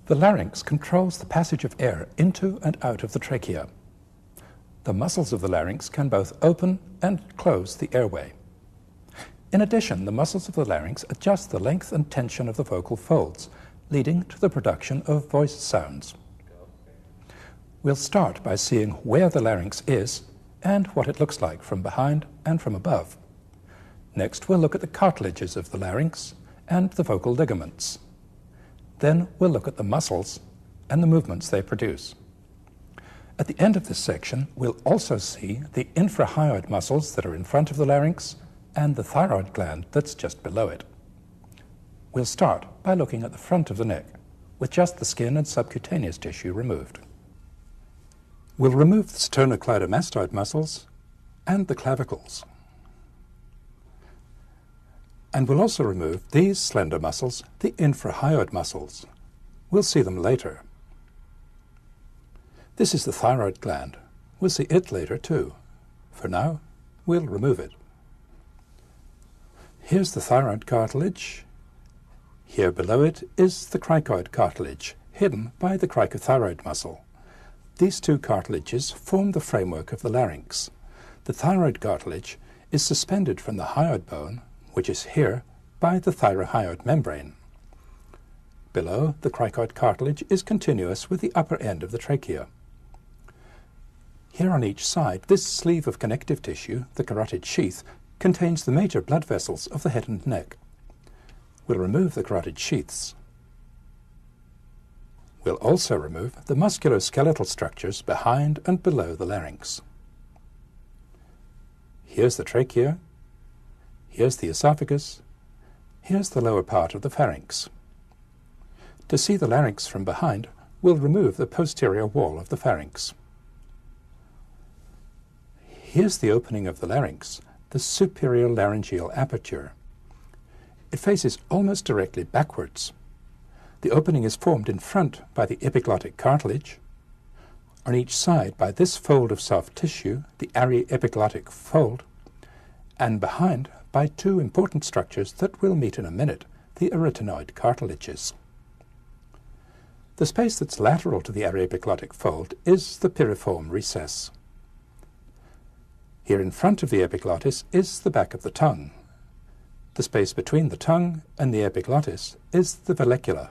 The larynx controls the passage of air into and out of the trachea. The muscles of the larynx can both open and close the airway. In addition, the muscles of the larynx adjust the length and tension of the vocal folds, leading to the production of voice sounds. We'll start by seeing where the larynx is and what it looks like from behind and from above. Next, we'll look at the cartilages of the larynx and the vocal ligaments. Then we'll look at the muscles and the movements they produce. At the end of this section, we'll also see the infrahyoid muscles that are in front of the larynx and the thyroid gland that's just below it. We'll start by looking at the front of the neck, with just the skin and subcutaneous tissue removed. We'll remove the sternocleidomastoid muscles and the clavicles. And we'll also remove these slender muscles, the infrahyoid muscles. We'll see them later. This is the thyroid gland. We'll see it later too. For now, we'll remove it. Here's the thyroid cartilage. Here below it is the cricoid cartilage, hidden by the cricothyroid muscle. These two cartilages form the framework of the larynx. The thyroid cartilage is suspended from the hyoid bone, which is here, by the thyrohyoid membrane. Below, the cricoid cartilage is continuous with the upper end of the trachea. Here on each side, this sleeve of connective tissue, the carotid sheath, contains the major blood vessels of the head and neck. We'll remove the carotid sheaths. We'll also remove the musculoskeletal structures behind and below the larynx. Here's the trachea. Here's the esophagus. Here's the lower part of the pharynx. To see the larynx from behind, we'll remove the posterior wall of the pharynx. Here's the opening of the larynx, the superior laryngeal aperture. It faces almost directly backwards. The opening is formed in front by the epiglottic cartilage, on each side by this fold of soft tissue, the aryepiglottic fold, and behind by two important structures that we'll meet in a minute, the arytenoid cartilages. The space that's lateral to the aryepiglottic fold is the piriform recess. Here in front of the epiglottis is the back of the tongue. The space between the tongue and the epiglottis is the vallecula.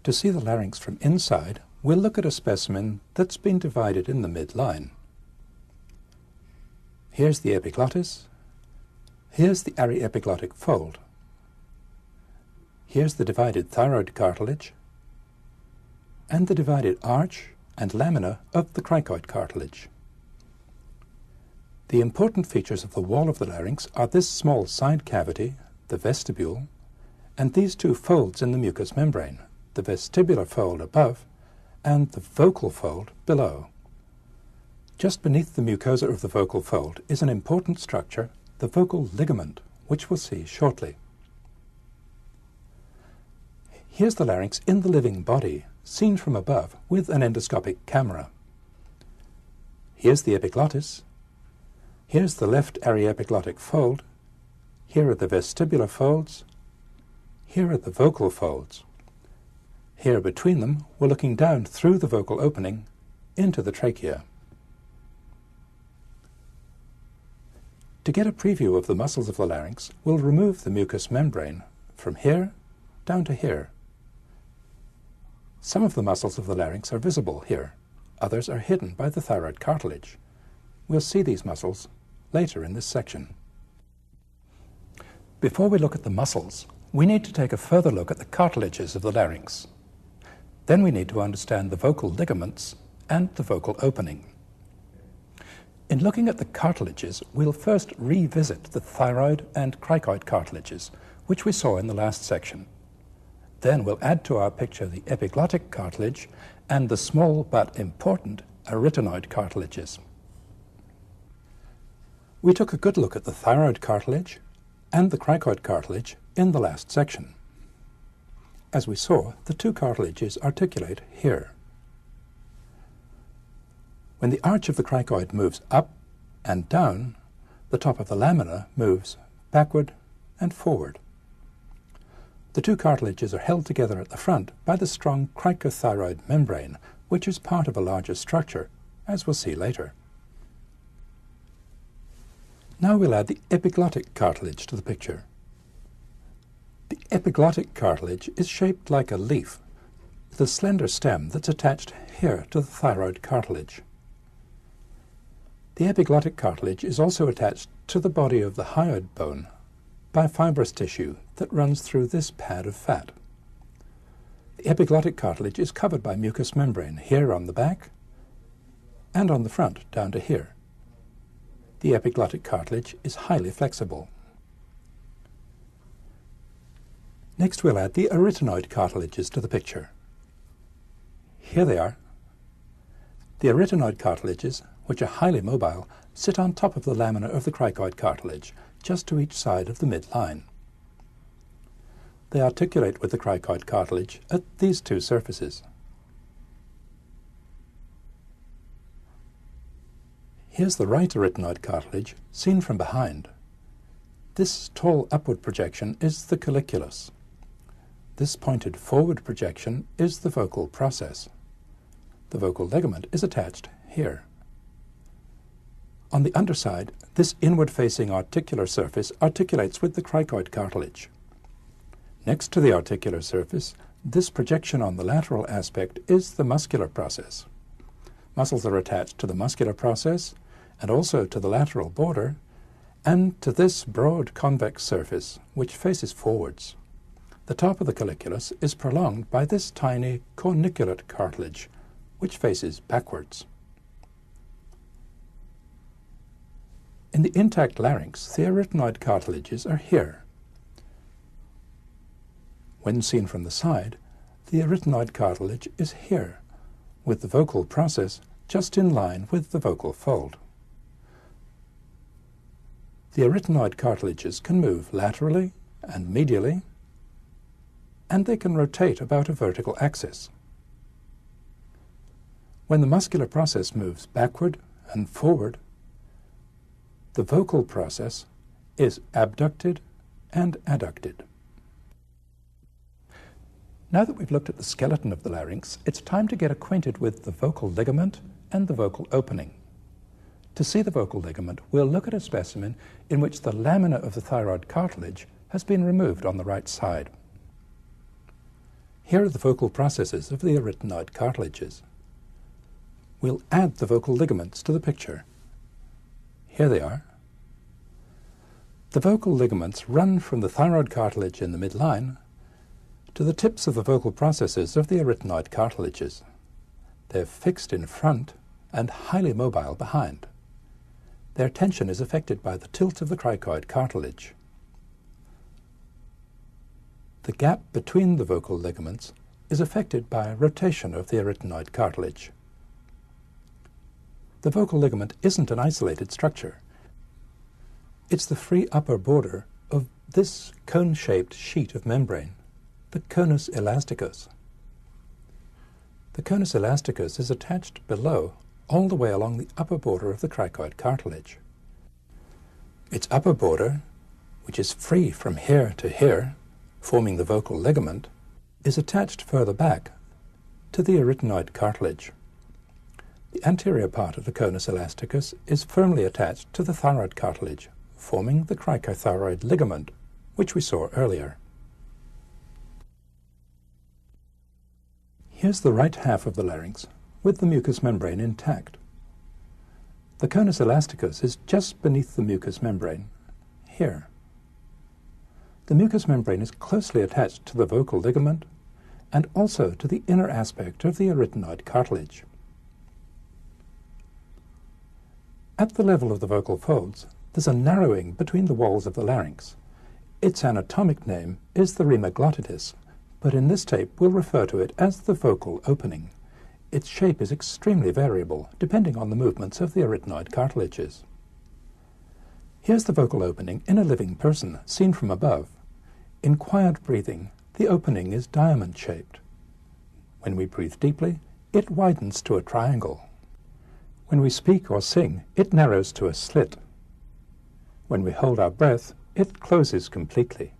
To see the larynx from inside, we'll look at a specimen that's been divided in the midline. Here's the epiglottis. Here's the aryepiglottic fold. Here's the divided thyroid cartilage and the divided arch and lamina of the cricoid cartilage. The important features of the wall of the larynx are this small side cavity, the vestibule, and these two folds in the mucous membrane, the vestibular fold above and the vocal fold below. Just beneath the mucosa of the vocal fold is an important structure, the vocal ligament, which we'll see shortly. Here's the larynx in the living body, seen from above with an endoscopic camera. Here's the epiglottis. Here's the left aryepiglottic fold. Here are the vestibular folds. Here are the vocal folds. Here between them, we're looking down through the vocal opening into the trachea. To get a preview of the muscles of the larynx, we'll remove the mucous membrane from here down to here. Some of the muscles of the larynx are visible here. Others are hidden by the thyroid cartilage. We'll see these muscles later in this section. Before we look at the muscles, we need to take a further look at the cartilages of the larynx. Then we need to understand the vocal ligaments and the vocal opening. In looking at the cartilages, we'll first revisit the thyroid and cricoid cartilages, which we saw in the last section. Then we'll add to our picture the epiglottic cartilage and the small but important arytenoid cartilages. We took a good look at the thyroid cartilage and the cricoid cartilage in the last section. As we saw, the two cartilages articulate here. When the arch of the cricoid moves up and down, the top of the lamina moves backward and forward. The two cartilages are held together at the front by the strong cricothyroid membrane, which is part of a larger structure, as we'll see later. Now we'll add the epiglottic cartilage to the picture. The epiglottic cartilage is shaped like a leaf, with a slender stem that's attached here to the thyroid cartilage. The epiglottic cartilage is also attached to the body of the hyoid bone by fibrous tissue that runs through this pad of fat. The epiglottic cartilage is covered by mucous membrane here on the back and on the front down to here. The epiglottic cartilage is highly flexible. Next we'll add the arytenoid cartilages to the picture. Here they are. The arytenoid cartilages, which are highly mobile, sit on top of the lamina of the cricoid cartilage, just to each side of the midline. They articulate with the cricoid cartilage at these two surfaces. Here's the right arytenoid cartilage, seen from behind. This tall upward projection is the colliculus. This pointed forward projection is the vocal process. The vocal ligament is attached here. On the underside, this inward-facing articular surface articulates with the cricoid cartilage. Next to the articular surface, this projection on the lateral aspect is the muscular process. Muscles are attached to the muscular process and also to the lateral border and to this broad convex surface which faces forwards. The top of the colliculus is prolonged by this tiny corniculate cartilage which faces backwards. In the intact larynx, the arytenoid cartilages are here. When seen from the side, the arytenoid cartilage is here, with the vocal process just in line with the vocal fold. The arytenoid cartilages can move laterally and medially, and they can rotate about a vertical axis. When the muscular process moves backward and forward, the vocal process is abducted and adducted. Now that we've looked at the skeleton of the larynx, it's time to get acquainted with the vocal ligament and the vocal opening. To see the vocal ligament, we'll look at a specimen in which the lamina of the thyroid cartilage has been removed on the right side. Here are the vocal processes of the arytenoid cartilages. We'll add the vocal ligaments to the picture. Here they are. The vocal ligaments run from the thyroid cartilage in the midline to the tips of the vocal processes of the arytenoid cartilages. They're fixed in front and highly mobile behind. Their tension is affected by the tilt of the cricoid cartilage. The gap between the vocal ligaments is affected by rotation of the arytenoid cartilage. The vocal ligament isn't an isolated structure. It's the free upper border of this cone-shaped sheet of membrane, the conus elasticus. The conus elasticus is attached below all the way along the upper border of the cricoid cartilage. Its upper border, which is free from here to here, forming the vocal ligament, is attached further back to the arytenoid cartilage. The anterior part of the conus elasticus is firmly attached to the thyroid cartilage, forming the cricothyroid ligament, which we saw earlier. Here's the right half of the larynx, with the mucous membrane intact. The conus elasticus is just beneath the mucous membrane, here. The mucous membrane is closely attached to the vocal ligament and also to the inner aspect of the arytenoid cartilage. At the level of the vocal folds, there's a narrowing between the walls of the larynx. Its anatomic name is the rima glottitis, but in this tape we'll refer to it as the vocal opening. Its shape is extremely variable, depending on the movements of the arytenoid cartilages. Here's the vocal opening in a living person, seen from above. In quiet breathing, the opening is diamond-shaped. When we breathe deeply, it widens to a triangle. When we speak or sing, it narrows to a slit. When we hold our breath, it closes completely.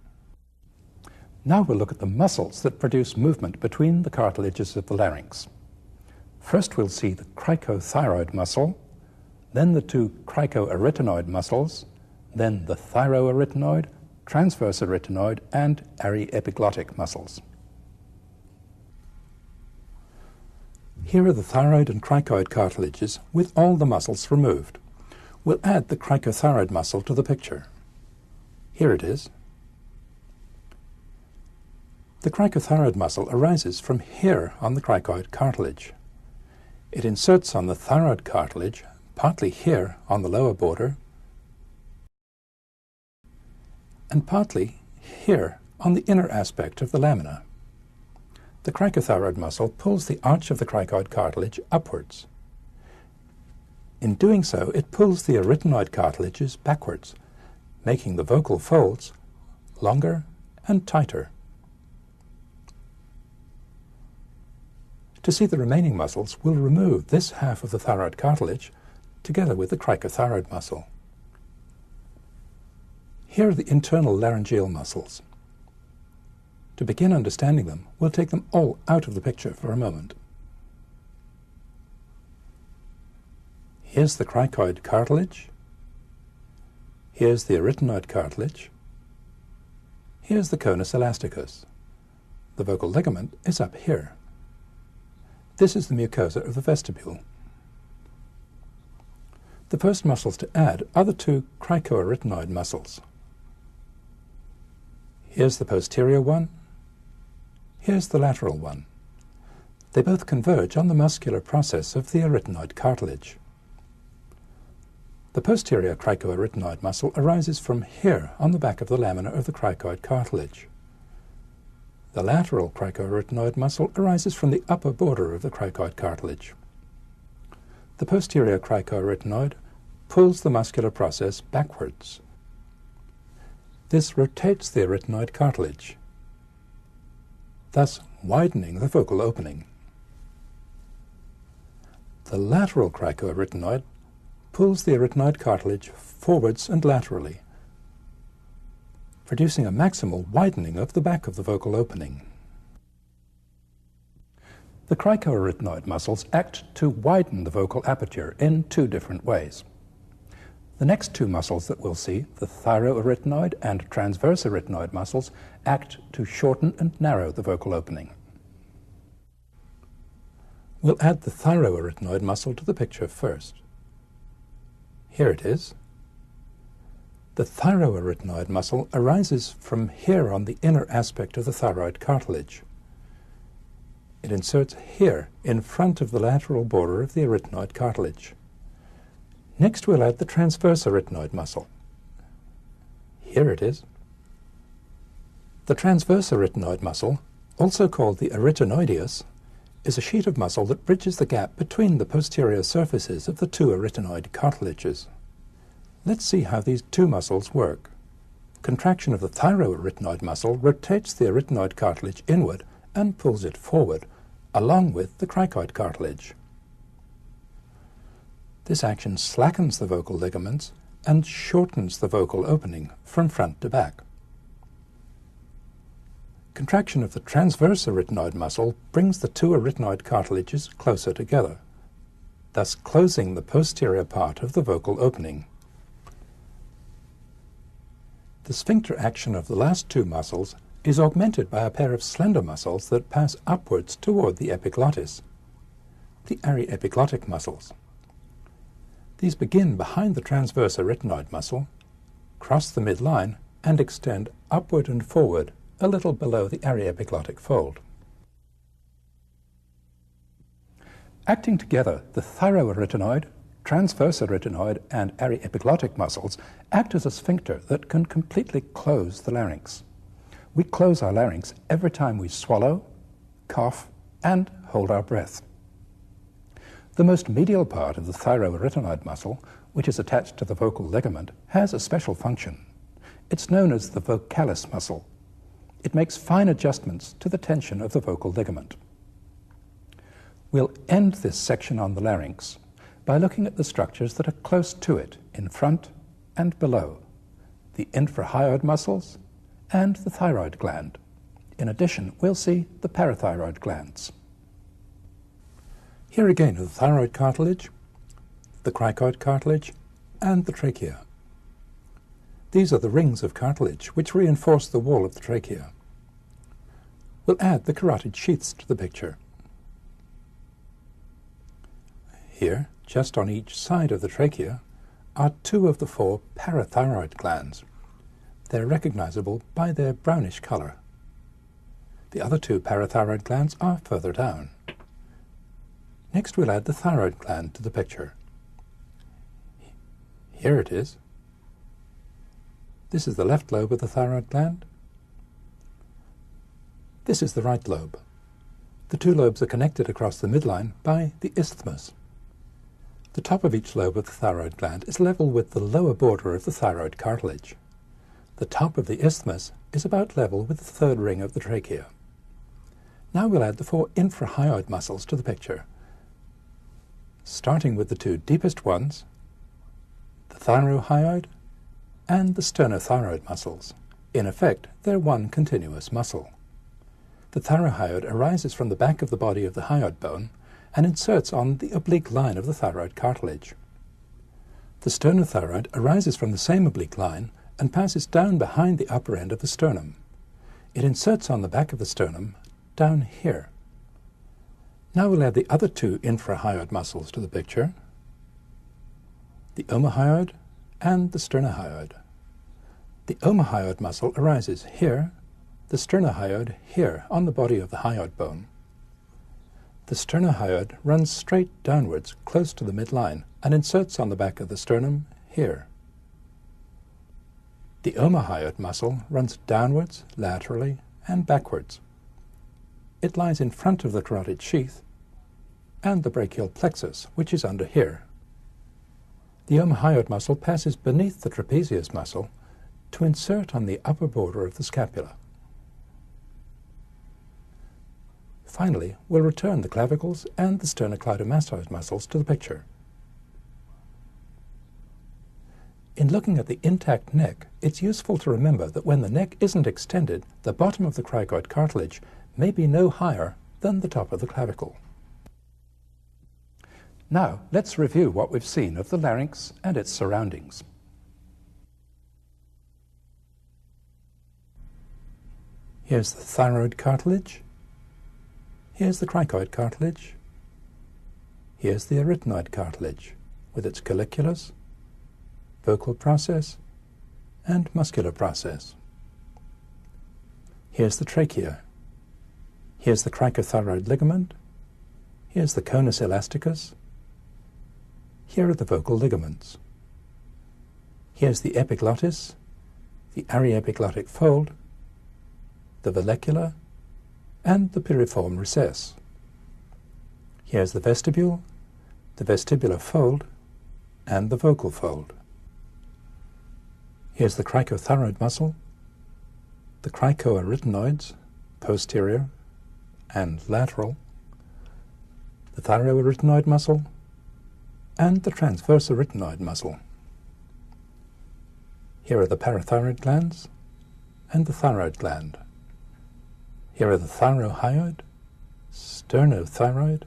Now we'll look at the muscles that produce movement between the cartilages of the larynx. First we'll see the cricothyroid muscle, then the two cricoarytenoid muscles, then the thyroarytenoid, transverse arytenoid, and aryepiglottic muscles. Here are the thyroid and cricoid cartilages with all the muscles removed. We'll add the cricothyroid muscle to the picture. Here it is. The cricothyroid muscle arises from here on the cricoid cartilage. It inserts on the thyroid cartilage, partly here on the lower border, and partly here on the inner aspect of the lamina. The cricothyroid muscle pulls the arch of the cricoid cartilage upwards. In doing so, it pulls the arytenoid cartilages backwards, making the vocal folds longer and tighter. To see the remaining muscles, we'll remove this half of the thyroid cartilage together with the cricothyroid muscle. Here are the internal laryngeal muscles. To begin understanding them, we'll take them all out of the picture for a moment. Here's the cricoid cartilage. Here's the arytenoid cartilage. Here's the conus elasticus. The vocal ligament is up here. This is the mucosa of the vestibule. The first muscles to add are the two cricoarytenoid muscles. Here's the posterior one. Here's the lateral one. They both converge on the muscular process of the arytenoid cartilage. The posterior cricoarytenoid muscle arises from here on the back of the lamina of the cricoid cartilage. The lateral cricoarytenoid muscle arises from the upper border of the cricoid cartilage. The posterior cricoarytenoid pulls the muscular process backwards. This rotates the arytenoid cartilage, thus widening the vocal opening. The lateral cricoarytenoid pulls the arytenoid cartilage forwards and laterally, producing a maximal widening of the back of the vocal opening. The cricoarytenoid muscles act to widen the vocal aperture in two different ways. The next two muscles that we'll see, the thyroarytenoid and transverse arytenoid muscles, act to shorten and narrow the vocal opening. We'll add the thyroarytenoid muscle to the picture first. Here it is. The thyroarytenoid muscle arises from here on the inner aspect of the thyroid cartilage. It inserts here in front of the lateral border of the arytenoid cartilage. Next we'll add the transverse arytenoid muscle. Here it is. The transverse arytenoid muscle, also called the arytenoideus, is a sheet of muscle that bridges the gap between the posterior surfaces of the two arytenoid cartilages. Let's see how these two muscles work. Contraction of the thyroarytenoid muscle rotates the arytenoid cartilage inward and pulls it forward, along with the cricoid cartilage. This action slackens the vocal ligaments and shortens the vocal opening from front to back. Contraction of the transverse arytenoid muscle brings the two arytenoid cartilages closer together, thus closing the posterior part of the vocal opening. The sphincter action of the last two muscles is augmented by a pair of slender muscles that pass upwards toward the epiglottis, the aryepiglottic muscles. These begin behind the transverse arytenoid muscle, cross the midline, and extend upward and forward a little below the aryepiglottic fold. Acting together, the thyroarytenoid, transverse arytenoid, and aryepiglottic muscles act as a sphincter that can completely close the larynx. We close our larynx every time we swallow, cough, and hold our breath. The most medial part of the thyroarytenoid muscle, which is attached to the vocal ligament, has a special function. It's known as the vocalis muscle. It makes fine adjustments to the tension of the vocal ligament. We'll end this section on the larynx by looking at the structures that are close to it in front and below, the infrahyoid muscles and the thyroid gland. In addition, we'll see the parathyroid glands. Here again are the thyroid cartilage, the cricoid cartilage, and the trachea. These are the rings of cartilage which reinforce the wall of the trachea. We'll add the carotid sheaths to the picture. Here, just on each side of the trachea, are 2 of the 4 parathyroid glands. They're recognizable by their brownish color. The other 2 parathyroid glands are further down. Next, we'll add the thyroid gland to the picture. Here it is. This is the left lobe of the thyroid gland. This is the right lobe. The 2 lobes are connected across the midline by the isthmus. The top of each lobe of the thyroid gland is level with the lower border of the thyroid cartilage. The top of the isthmus is about level with the 3rd ring of the trachea. Now we'll add the 4 infrahyoid muscles to the picture, starting with the 2 deepest ones, the thyrohyoid and the sternothyroid muscles. In effect, they're one continuous muscle. The thyrohyoid arises from the back of the body of the hyoid bone and inserts on the oblique line of the thyroid cartilage. The sternothyroid arises from the same oblique line and passes down behind the upper end of the sternum. It inserts on the back of the sternum down here. Now we'll add the other 2 infrahyoid muscles to the picture, the omohyoid and the sternohyoid. The omohyoid muscle arises here, the sternohyoid here on the body of the hyoid bone. The sternohyoid runs straight downwards close to the midline and inserts on the back of the sternum here. The omohyoid muscle runs downwards, laterally, and backwards. It lies in front of the carotid sheath and the brachial plexus, which is under here. The omohyoid muscle passes beneath the trapezius muscle to insert on the upper border of the scapula. Finally, we'll return the clavicles and the sternocleidomastoid muscles to the picture. In looking at the intact neck, it's useful to remember that when the neck isn't extended, the bottom of the cricoid cartilage may be no higher than the top of the clavicle. Now, let's review what we've seen of the larynx and its surroundings. Here's the thyroid cartilage. Here's the cricoid cartilage. Here's the arytenoid cartilage with its colliculus, vocal process, and muscular process. Here's the trachea. Here's the cricothyroid ligament. Here's the conus elasticus. Here are the vocal ligaments. Here's the epiglottis, the aryepiglottic fold, the vallecula, and the piriform recess. Here's the vestibule, the vestibular fold, and the vocal fold. Here's the cricothyroid muscle, the cricoarytenoids, posterior and lateral, the thyroarytenoid muscle, and the transverse arytenoid muscle. Here are the parathyroid glands and the thyroid gland. Here are the thyrohyoid, sternothyroid,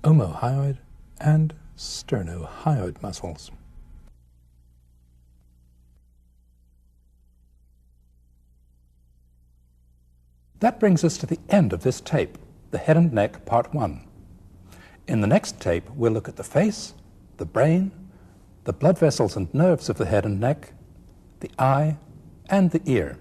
omohyoid, and sternohyoid muscles. That brings us to the end of this tape, the Head and Neck Part 1. In the next tape, we'll look at the face, the brain, the blood vessels and nerves of the head and neck, the eye, and the ear.